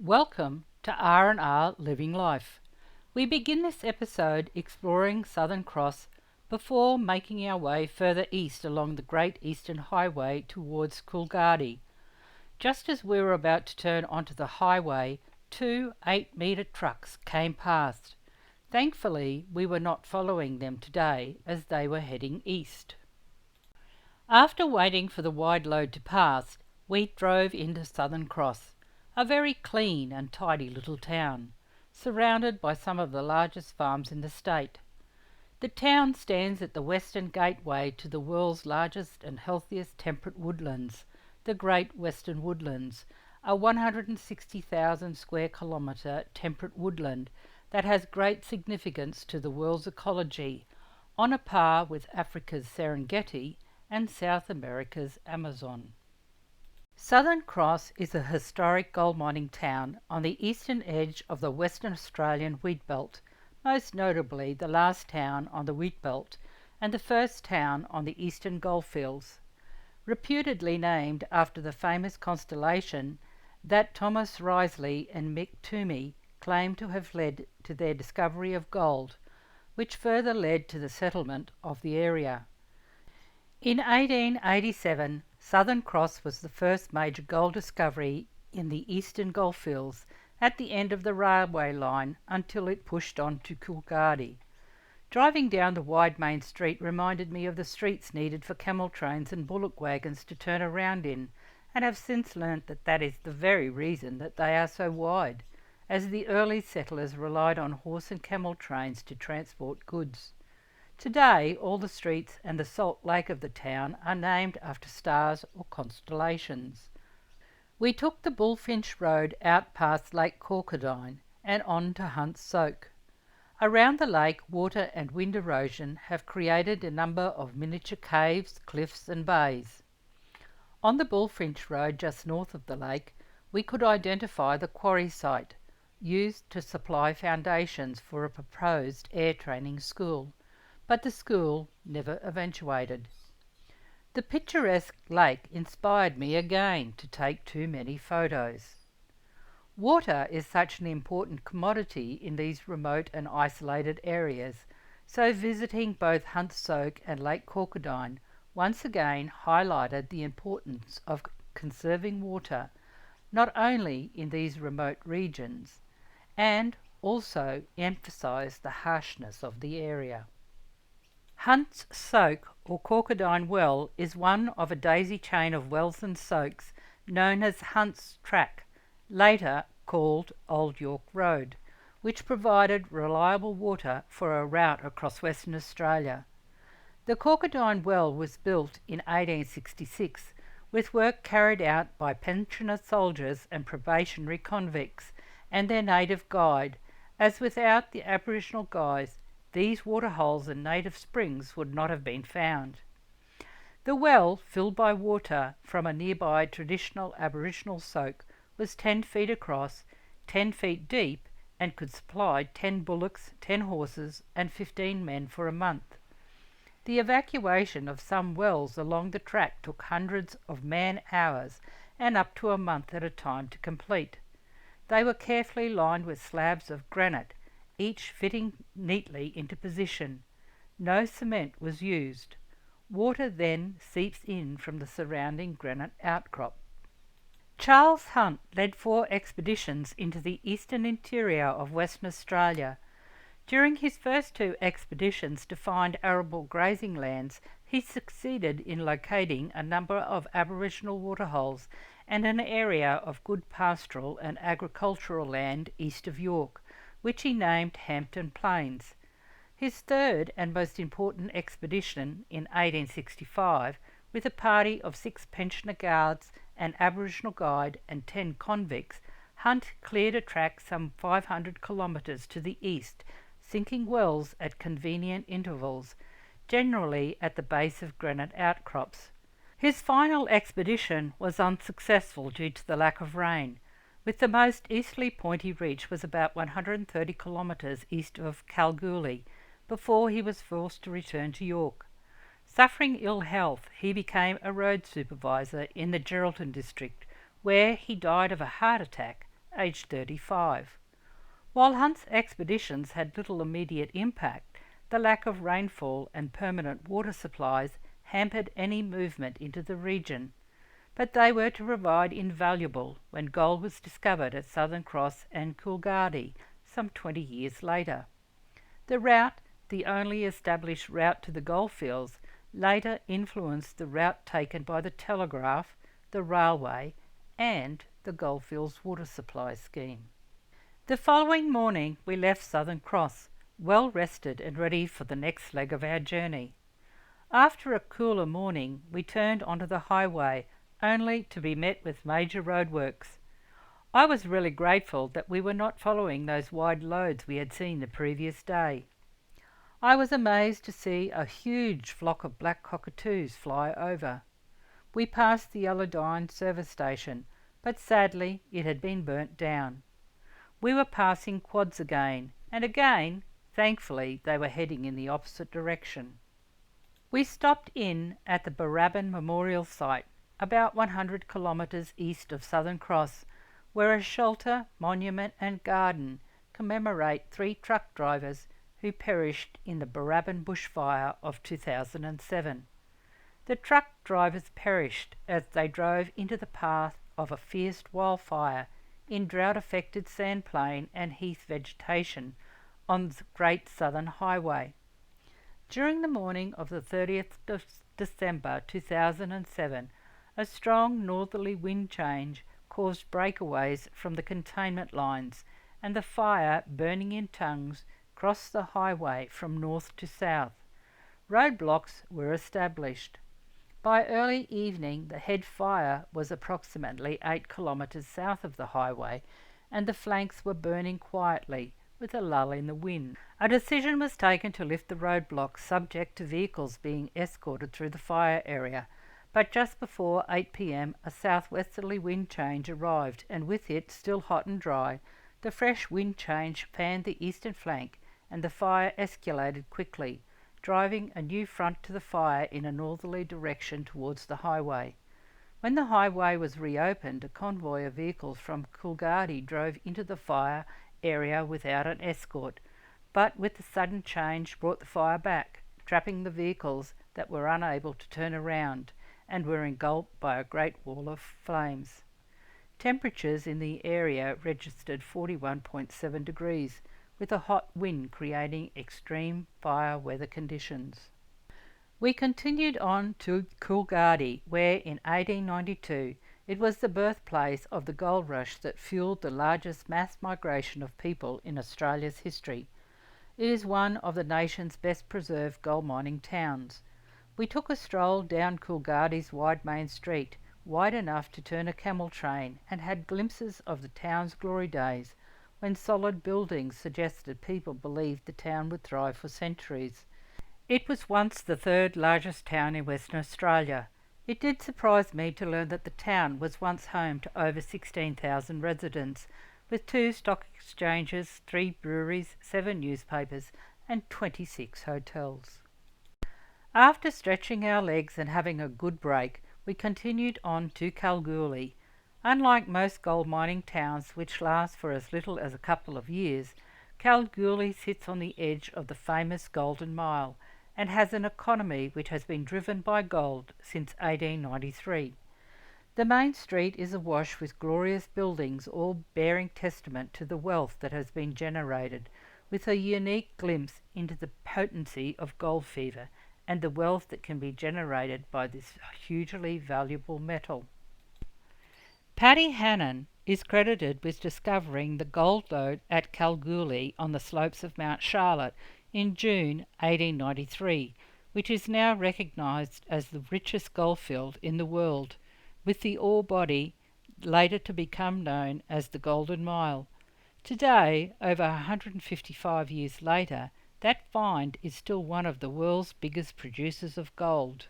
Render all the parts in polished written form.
Welcome to R&R Living Life. We begin this episode exploring Southern Cross before making our way further east along the Great Eastern Highway towards Coolgardie. Just as we were about to turn onto the highway, two 8-metre trucks came past. Thankfully, we were not following them today as they were heading east. After waiting for the wide load to pass, we drove into Southern Cross, a very clean and tidy little town, surrounded by some of the largest farms in the state. The town stands at the western gateway to the world's largest and healthiest temperate woodlands, the Great Western Woodlands, a 160,000 square kilometre temperate woodland that has great significance to the world's ecology, on a par with Africa's Serengeti and South America's Amazon. Southern Cross is a historic gold mining town on the eastern edge of the Western Australian wheat belt, most notably the last town on the wheat belt and the first town on the eastern goldfields. Reputedly named after the famous constellation that Thomas Risley and Mick Toomey claim to have led to their discovery of gold, which further led to the settlement of the area. In 1887, Southern Cross was the first major gold discovery in the eastern goldfields at the end of the railway line until it pushed on to Coolgardie. Driving down the wide main street reminded me of the streets needed for camel trains and bullock wagons to turn around in, and have since learnt that that is the very reason that they are so wide, as the early settlers relied on horse and camel trains to transport goods. Today, all the streets and the salt lake of the town are named after stars or constellations. We took the Bullfinch Road out past Lake Corcodine and on to Hunt's Soak. Around the lake, water and wind erosion have created a number of miniature caves, cliffs and bays. On the Bullfinch Road just north of the lake, we could identify the quarry site, used to supply foundations for a proposed air training school, but the school never eventuated. The picturesque lake inspired me again to take too many photos. Water is such an important commodity in these remote and isolated areas, so visiting both Hunt's Soak and Lake Corcodine once again highlighted the importance of conserving water, not only in these remote regions, and also emphasised the harshness of the area. Hunt's Soak, or Corcodine Well, is one of a daisy chain of wells and soaks known as Hunt's Track, later called Old York Road, which provided reliable water for a route across Western Australia. The Corcodine Well was built in 1866, with work carried out by pensioner soldiers and probationary convicts and their native guide, as without the Aboriginal guides these waterholes and native springs would not have been found. The well, filled by water from a nearby traditional Aboriginal soak, was 10 feet across, 10 feet deep, and could supply 10 bullocks, 10 horses, and 15 men for a month. The evacuation of some wells along the track took hundreds of man-hours and up to a month at a time to complete. They were carefully lined with slabs of granite, each fitting neatly into position. No cement was used. Water then seeps in from the surrounding granite outcrop. Charles Hunt led 4 expeditions into the eastern interior of Western Australia. During his first 2 expeditions to find arable grazing lands, he succeeded in locating a number of Aboriginal waterholes and an area of good pastoral and agricultural land east of York, which he named Hampton Plains. His third and most important expedition in 1865, with a party of 6 pensioner guards, an Aboriginal guide and 10 convicts, Hunt cleared a track some 500 kilometres to the east, sinking wells at convenient intervals, generally at the base of granite outcrops. His final expedition was unsuccessful due to the lack of rain, with the most easterly point he reached was about 130 kilometres east of Kalgoorlie, before he was forced to return to York. Suffering ill health, he became a road supervisor in the Geraldton district, where he died of a heart attack aged 35. While Hunt's expeditions had little immediate impact, the lack of rainfall and permanent water supplies hampered any movement into the region, but they were to provide invaluable when gold was discovered at Southern Cross and Coolgardie some 20 years later. The route, the only established route to the goldfields, later influenced the route taken by the telegraph, the railway, and the goldfields water supply scheme. The following morning we left Southern Cross, well rested and ready for the next leg of our journey. After a cooler morning we turned onto the highway, only to be met with major roadworks. I was really grateful that we were not following those wide loads we had seen the previous day. I was amazed to see a huge flock of black cockatoos fly over. We passed the Ulladuine service station, but sadly it had been burnt down. We were passing quads again, and again, thankfully, they were heading in the opposite direction. We stopped in at the Barabban Memorial Site, about 100 kilometres east of Southern Cross, where a shelter, monument and garden commemorate 3 truck drivers who perished in the Barabban bushfire of 2007. The truck drivers perished as they drove into the path of a fierce wildfire in drought-affected sandplain and heath vegetation on the Great Southern Highway. During the morning of the 30th of December 2007, a strong northerly wind change caused breakaways from the containment lines, and the fire, burning in tongues, crossed the highway from north to south. Roadblocks were established. By early evening, the head fire was approximately 8 kilometres south of the highway, and the flanks were burning quietly, with a lull in the wind. A decision was taken to lift the roadblocks, subject to vehicles being escorted through the fire area, but just before 8 p.m. a southwesterly wind change arrived, and with it, still hot and dry, the fresh wind change fanned the eastern flank, and the fire escalated quickly, driving a new front to the fire in a northerly direction towards the highway. When the highway was reopened, a convoy of vehicles from Coolgardie drove into the fire area without an escort, but with the sudden change brought the fire back, trapping the vehicles that were unable to turn around and were engulfed by a great wall of flames. Temperatures in the area registered 41.7 degrees, with a hot wind creating extreme fire weather conditions. We continued on to Coolgardie, where in 1892 it was the birthplace of the gold rush that fueled the largest mass migration of people in Australia's history. It is one of the nation's best preserved gold mining towns. We took a stroll down Coolgardie's wide main street, wide enough to turn a camel train, and had glimpses of the town's glory days, when solid buildings suggested people believed the town would thrive for centuries. It was once the 3rd largest town in Western Australia. It did surprise me to learn that the town was once home to over 16,000 residents, with 2 stock exchanges, 3 breweries, 7 newspapers, and 26 hotels. After stretching our legs and having a good break, we continued on to Kalgoorlie. Unlike most gold mining towns, which last for as little as a couple of years, Kalgoorlie sits on the edge of the famous Golden Mile and has an economy which has been driven by gold since 1893. The main street is awash with glorious buildings, all bearing testament to the wealth that has been generated, with a unique glimpse into the potency of gold fever and the wealth that can be generated by this hugely valuable metal. Paddy Hannon is credited with discovering the gold lode at Kalgoorlie on the slopes of Mount Charlotte in June 1893, which is now recognised as the richest goldfield in the world, with the ore body later to become known as the Golden Mile. Today, over 155 years later, that find is still one of the world's biggest producers of gold.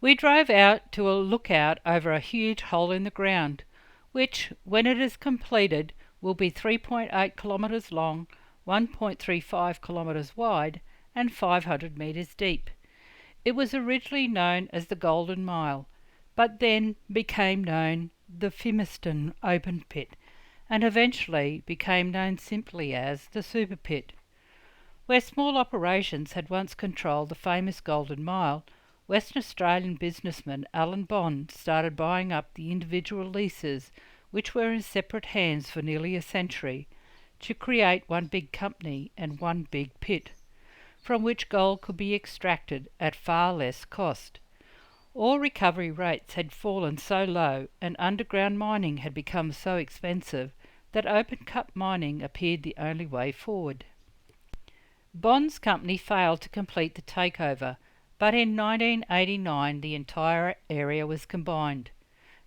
We drove out to a lookout over a huge hole in the ground, which, when it is completed, will be 3.8 kilometres long, 1.35 kilometres wide, and 500 metres deep. It was originally known as the Golden Mile, but then became known the Fimiston Open Pit, and eventually became known simply as the Super Pit. Where small operations had once controlled the famous Golden Mile, Western Australian businessman Alan Bond started buying up the individual leases, which were in separate hands for nearly a century, to create one big company and one big pit, from which gold could be extracted at far less cost. Ore recovery rates had fallen so low and underground mining had become so expensive that open cut mining appeared the only way forward. Bond's company failed to complete the takeover, but in 1989 the entire area was combined.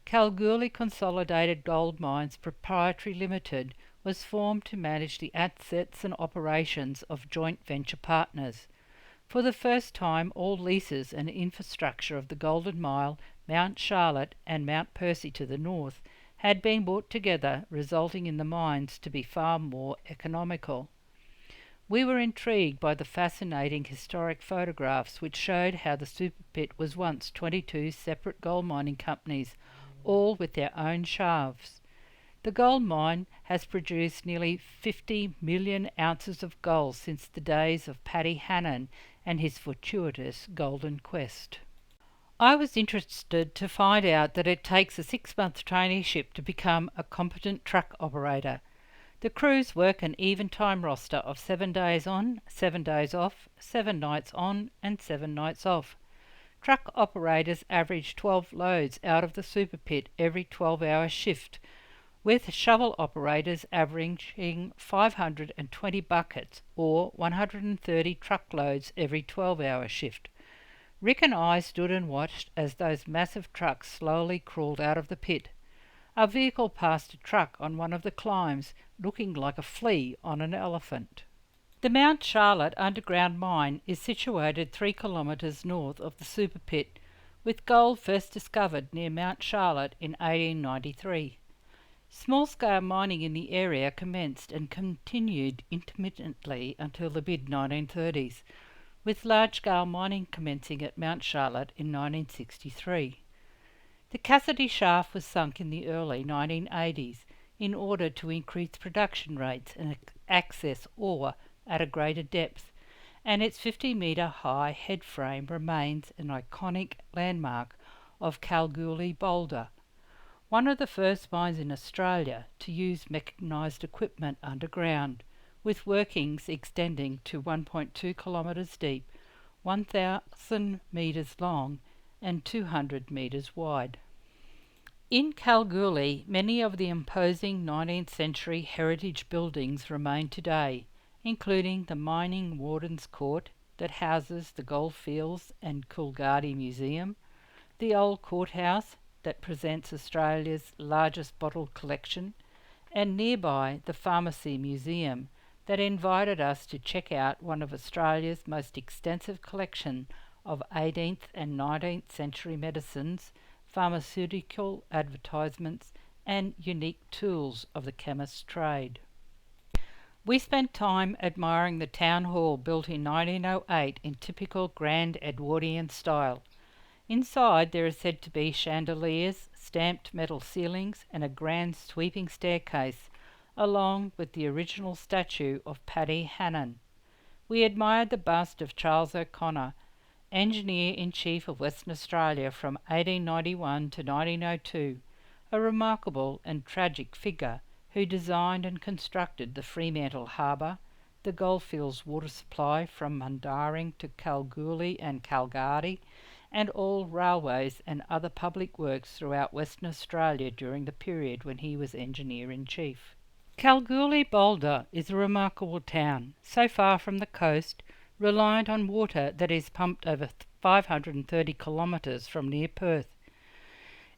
Kalgoorlie Consolidated Gold Mines Proprietary Limited was formed to manage the assets and operations of joint venture partners. For the first time, all leases and infrastructure of the Golden Mile, Mount Charlotte and Mount Percy to the north had been brought together, resulting in the mines to be far more economical. We were intrigued by the fascinating historic photographs which showed how the Super Pit was once 22 separate gold mining companies, all with their own shafts. The gold mine has produced nearly 50 million ounces of gold since the days of Paddy Hannan and his fortuitous golden quest. I was interested to find out that it takes a 6-month traineeship to become a competent truck operator. The crews work an even time roster of 7 days on, 7 days off, 7 nights on and 7 nights off. Truck operators average 12 loads out of the Super Pit every 12-hour shift, with shovel operators averaging 520 buckets or 130 truckloads every 12-hour shift. Rick and I stood and watched as those massive trucks slowly crawled out of the pit. A vehicle passed a truck on one of the climbs, looking like a flea on an elephant. The Mount Charlotte underground mine is situated 3 kilometres north of the Super Pit, with gold first discovered near Mount Charlotte in 1893. Small-scale mining in the area commenced and continued intermittently until the mid-1930s, with large-scale mining commencing at Mount Charlotte in 1963. The Cassidy shaft was sunk in the early 1980s in order to increase production rates and access ore at a greater depth, and its 50-metre high head frame remains an iconic landmark of Kalgoorlie Boulder, one of the first mines in Australia to use mechanised equipment underground, with workings extending to 1.2 kilometres deep, 1,000 metres long and 200 metres wide. In Kalgoorlie, many of the imposing 19th century heritage buildings remain today, including the Mining Warden's Court that houses the Goldfields and Coolgardie Museum, the old courthouse that presents Australia's largest bottle collection, and nearby the Pharmacy Museum that invited us to check out one of Australia's most extensive collection of 18th and 19th century medicines, pharmaceutical advertisements and unique tools of the chemist's trade. We spent time admiring the town hall built in 1908 in typical grand Edwardian style. Inside there is said to be chandeliers, stamped metal ceilings and a grand sweeping staircase, along with the original statue of Paddy Hannan. We admired the bust of Charles O'Connor, Engineer-in-Chief of Western Australia from 1891 to 1902, a remarkable and tragic figure who designed and constructed the Fremantle Harbour, the Goldfields water supply from Mundaring to Kalgoorlie and Coolgardie, and all railways and other public works throughout Western Australia during the period when he was Engineer-in-Chief. Kalgoorlie Boulder is a remarkable town, so far from the coast, reliant on water that is pumped over 530 kilometres from near Perth.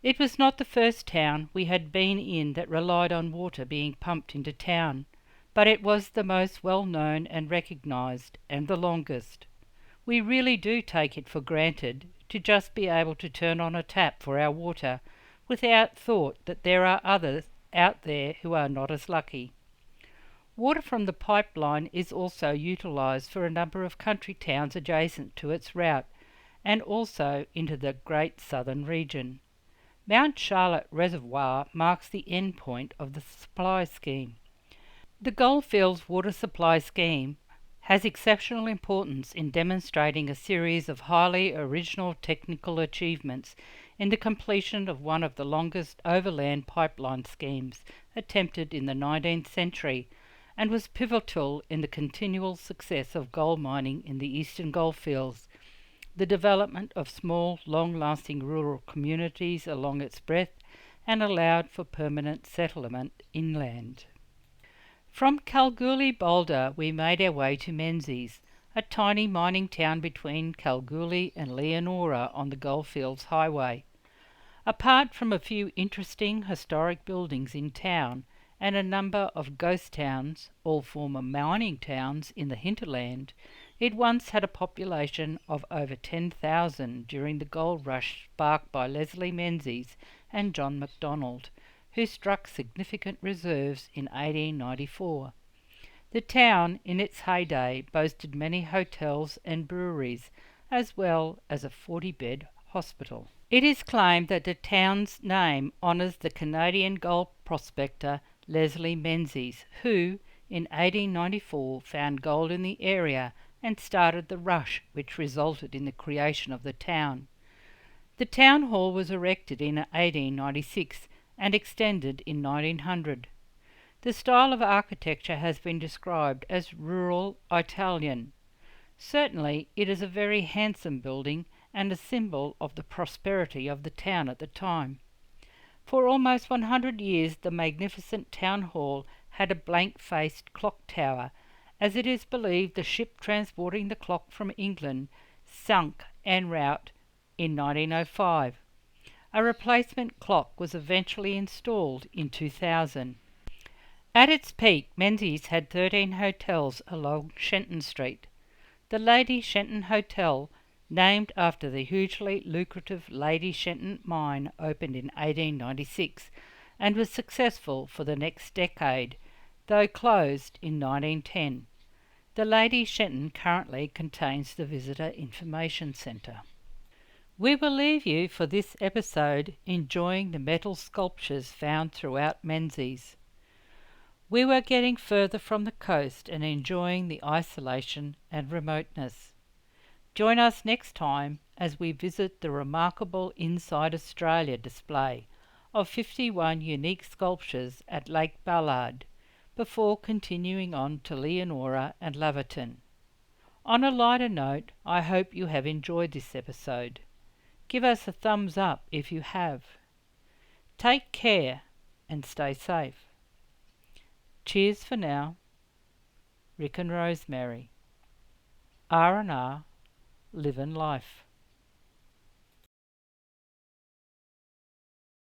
It was not the first town we had been in that relied on water being pumped into town, but it was the most well-known and recognised, and the longest. We really do take it for granted to just be able to turn on a tap for our water without thought that there are others out there who are not as lucky. Water from the pipeline is also utilised for a number of country towns adjacent to its route, and also into the Great Southern region. Mount Charlotte Reservoir marks the end point of the supply scheme. The Goldfields Water Supply Scheme has exceptional importance in demonstrating a series of highly original technical achievements in the completion of one of the longest overland pipeline schemes attempted in the 19th century, and was pivotal in the continual success of gold mining in the eastern goldfields, the development of small, long-lasting rural communities along its breadth, and allowed for permanent settlement inland. From Kalgoorlie Boulder we made our way to Menzies, a tiny mining town between Kalgoorlie and Leonora on the Goldfields Highway. Apart from a few interesting historic buildings in town and a number of ghost towns, all former mining towns in the hinterland, it once had a population of over 10,000 during the gold rush sparked by Leslie Menzies and John MacDonald, who struck significant reserves in 1894. The town, in its heyday, boasted many hotels and breweries, as well as a 40-bed hospital. It is claimed that the town's name honours the Canadian gold prospector Leslie Menzies, who, in 1894, found gold in the area and started the rush which resulted in the creation of the town. The town hall was erected in 1896 and extended in 1900. The style of architecture has been described as rural Italian. Certainly it is a very handsome building and a symbol of the prosperity of the town at the time. For almost 100 years the magnificent town hall had a blank-faced clock tower, as it is believed the ship transporting the clock from England sunk en route in 1905. A replacement clock was eventually installed in 2000. At its peak, Menzies had 13 hotels along Shenton Street. The Lady Shenton Hotel, named after the hugely lucrative Lady Shenton mine, opened in 1896 and was successful for the next decade, though closed in 1910. The Lady Shenton currently contains the Visitor Information Centre. We will leave you for this episode enjoying the metal sculptures found throughout Menzies. We were getting further from the coast and enjoying the isolation and remoteness. Join us next time as we visit the remarkable Inside Australia display of 51 unique sculptures at Lake Ballard, before continuing on to Leonora and Laverton. On a lighter note, I hope you have enjoyed this episode. Give us a thumbs up if you have. Take care and stay safe. Cheers for now. Rick and Rosemary. R&R, living life.